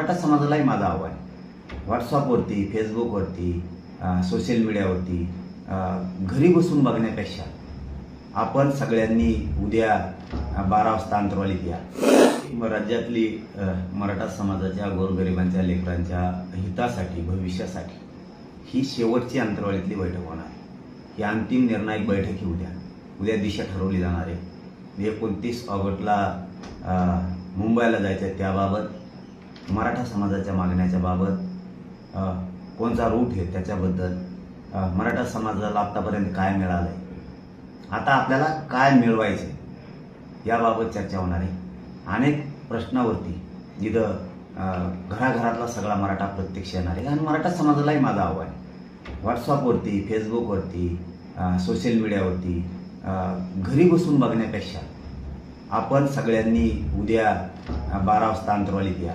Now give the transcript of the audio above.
मराठा समाजालाही माझं आव्हान आहे. व्हॉट्सअपवरती, फेसबुकवरती, सोशल मीडियावरती घरी बसून बघण्यापेक्षा आपण सगळ्यांनी उद्या 12 वाजता अंतरवालीत या. राज्यातली मराठा समाजाच्या गोरगरिबांच्या लेकरांच्या हितासाठी, भविष्यासाठी ही शेवटची अंतरवालीतली बैठक होणार आहे. ही अंतिम निर्णायक बैठक ही उद्या दिशा ठरवली जाणार आहे. 29 ऑगस्टला मुंबईला जायचं आहे. त्याबाबत मराठा समाजाच्या मागण्याच्या बाबत कोणता रूट आहे त्याच्याबद्दल, मराठा समाजाला आत्तापर्यंत काय मिळालं आहे, आता आपल्याला काय मिळवायचं आहे याबाबत चर्चा होणार आहे. अनेक प्रश्नावरती जिथं घराघरातला सगळा मराठा प्रत्यक्ष येणार आहे. आणि मराठा समाजालाही माझं आव्हान आहे. व्हॉट्सअपवरती, फेसबुकवरती, सोशल मीडियावरती घरी बसून बघण्यापेक्षा आपण सगळ्यांनी उद्या 12 वाजता अंतरवालीत या.